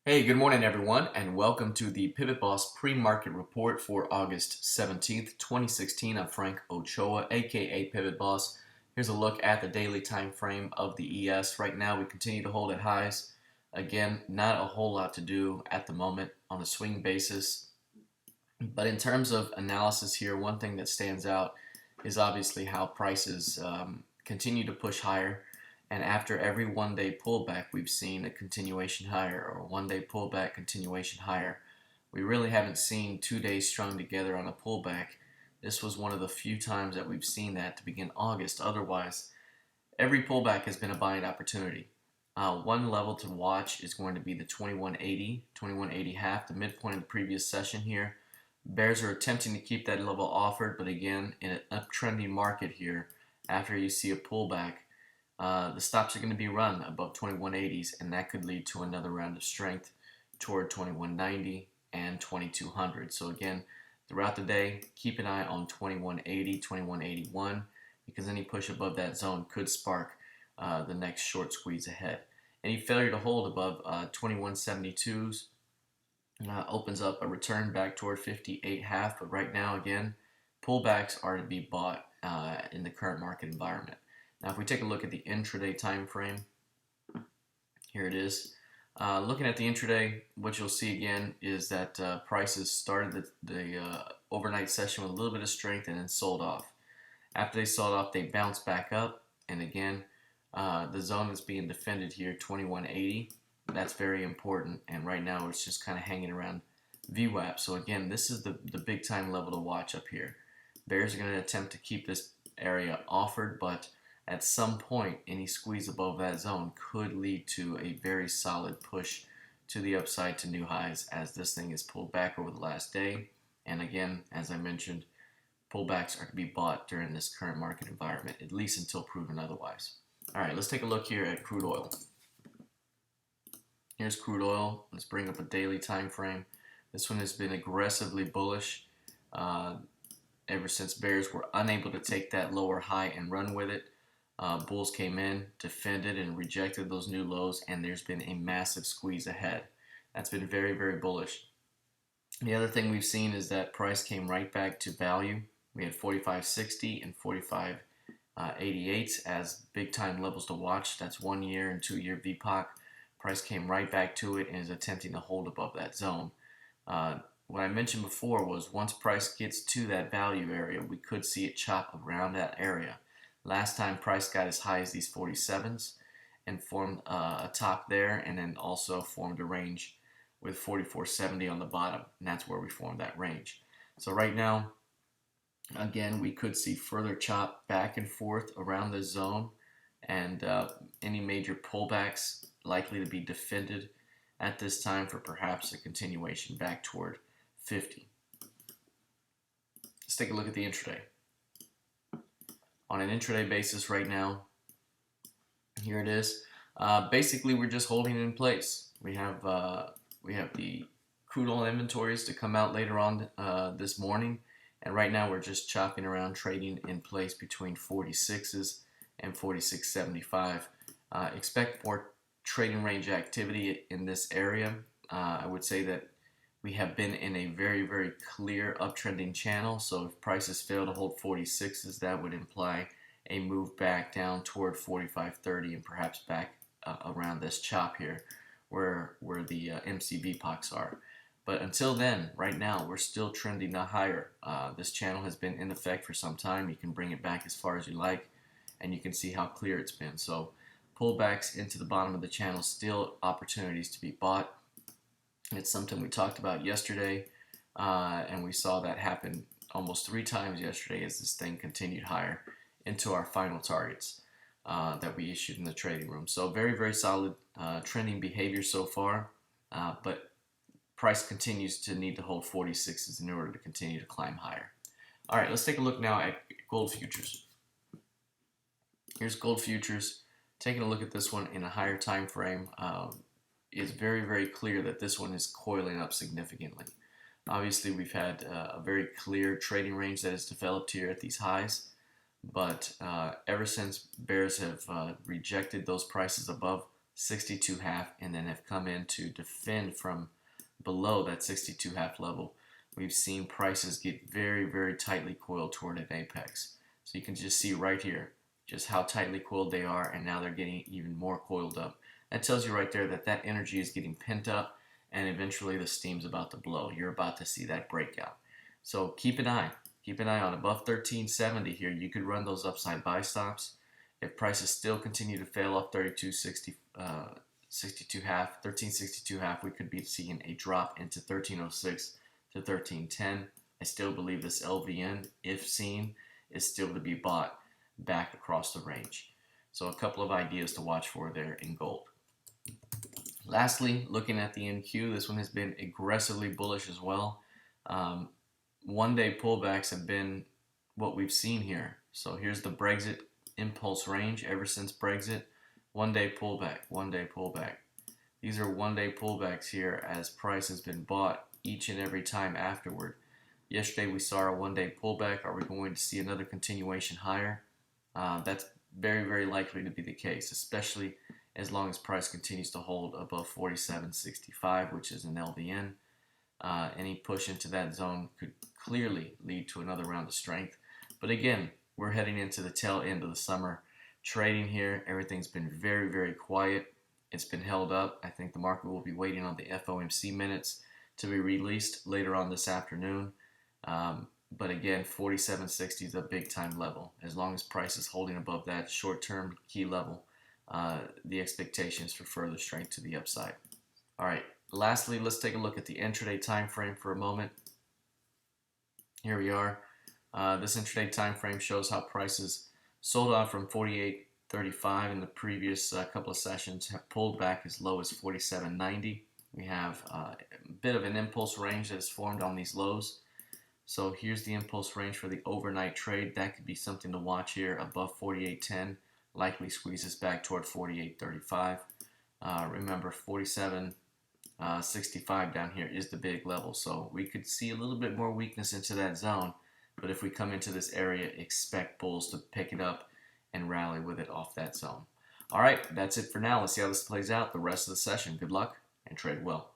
Hey, good morning everyone, and welcome to the PivotBoss Pre-Market Report for August 17th, 2016. I'm Frank Ochoa, aka PivotBoss. Here's a look at the daily time frame of the ES. Right now we continue to hold at highs. Again, not a whole lot to do at the moment on a swing basis. But in terms of analysis here, one thing that stands out is obviously how prices continue to push higher. And after every one-day pullback, we've seen a continuation higher, or one-day pullback, continuation higher. We really haven't seen 2 days strung together on a pullback. This was one of the few times that we've seen that to begin August. Otherwise, every pullback has been a buying opportunity. One level to watch is going to be the 2180 half, the midpoint of the previous session here. Bears are attempting to keep that level offered, but again, in an uptrending market here, after you see a pullback, the stops are going to be run above 2180s, and that could lead to another round of strength toward 2190 and 2200. So again, throughout the day, keep an eye on 2180, 2181, because any push above that zone could spark the next short squeeze ahead. Any failure to hold above 2172s opens up a return back toward 58 half, but right now, again, pullbacks are to be bought in the current market environment. Now, if we take a look at the intraday time frame, here it is. Looking at the intraday, what you'll see again is that prices started the overnight session with a little bit of strength and then sold off. After they sold off, they bounced back up, and again, the zone that's being defended here, 2180, that's very important, and right now it's just kind of hanging around VWAP. So again, this is the big time level to watch up here. Bears are going to attempt to keep this area offered, but at some point, any squeeze above that zone could lead to a very solid push to the upside to new highs as this thing is pulled back over the last day. And again, as I mentioned, pullbacks are to be bought during this current market environment, at least until proven otherwise. All right, let's take a look here at crude oil. Here's crude oil. Let's bring up a daily time frame. This one has been aggressively bullish ever since bears were unable to take that lower high and run with it. Bulls came in, defended, and rejected those new lows, and there's been a massive squeeze ahead. That's been very, very bullish. The other thing we've seen is that price came right back to value. We had 45.60 and 45.88 as big time levels to watch. That's 1 year and 2 year VPOC. Price came right back to it and is attempting to hold above that zone. What I mentioned before was once price gets to that value area, we could see it chop around that area. Last time price got as high as these 47s and formed a top there, and then also formed a range with 44.70 on the bottom, and that's where we formed that range. So right now, again, we could see further chop back and forth around this zone, and any major pullbacks likely to be defended at this time for perhaps a continuation back toward 50. Let's take a look at the intraday. On an intraday basis right now, here it is. Basically, we're just holding it in place. We have the crude oil inventories to come out later on this morning, and right now we're just chopping around, trading in place between 46s and 46.75. Expect more trading range activity in this area. I would say that we have been in a very, very clear uptrending channel, so if prices fail to hold 46s, that would imply a move back down toward 45.30 and perhaps back around this chop here where the MCV pocs are. But until then, right now, we're still trending higher. This channel has been in effect for some time. You can bring it back as far as you like, and you can see how clear it's been. So pullbacks into the bottom of the channel, still opportunities to be bought. It's something we talked about yesterday, and we saw that happen almost 3 times yesterday as this thing continued higher into our final targets that we issued in the trading room. So very, very solid trending behavior so far, but price continues to need to hold 46s in order to continue to climb higher. All right, let's take a look now at gold futures. Here's gold futures. Taking a look at this one in a higher time frame, it's very, very clear that this one is coiling up significantly. Obviously, we've had a very clear trading range that has developed here at these highs, but ever since bears have rejected those prices above 62.5, and then have come in to defend from below that 62.5 level. We've seen prices get very, very tightly coiled toward an apex. So you can just see right here just how tightly coiled they are, and now they're getting even more coiled up. That tells you right there that that energy is getting pent up, and eventually the steam's about to blow. You're about to see that breakout. So keep an eye. Keep an eye on above 1370 here. You could run those upside buy stops. If prices still continue to fail off 1362.5, we could be seeing a drop into 1306 to 1310. I still believe this LVN, if seen, is still to be bought back across the range. So a couple of ideas to watch for there in gold. Lastly, looking at the NQ, this one has been aggressively bullish as well. One-day pullbacks have been what we've seen here. So here's the Brexit impulse range ever since Brexit. One-day pullback, one-day pullback. These are one-day pullbacks here as price has been bought each and every time afterward. Yesterday we saw a one-day pullback. Are we going to see another continuation higher? That's very, very likely to be the case, especially as long as price continues to hold above 47.65, which is an LVN. Any push into that zone could clearly lead to another round of strength. But again, we're heading into the tail end of the summer trading here. Everything's been very, very quiet. It's been held up. I think the market will be waiting on the FOMC minutes to be released later on this afternoon. But again, 47.60 is a big time level. As long as price is holding above that short-term key level, the expectations for further strength to the upside. All right. Lastly, let's take a look at the intraday time frame for a moment. Here we are. This intraday time frame shows how prices sold on from 48.35 in the previous couple of sessions, have pulled back as low as 47.90. We have a bit of an impulse range that is formed on these lows. So here's the impulse range for the overnight trade. That could be something to watch here above 48.10. Likely squeezes back toward 48.35. Remember, 47.65 down here is the big level. So we could see a little bit more weakness into that zone. But if we come into this area, expect bulls to pick it up and rally with it off that zone. All right, that's it for now. Let's see how this plays out the rest of the session. Good luck and trade well.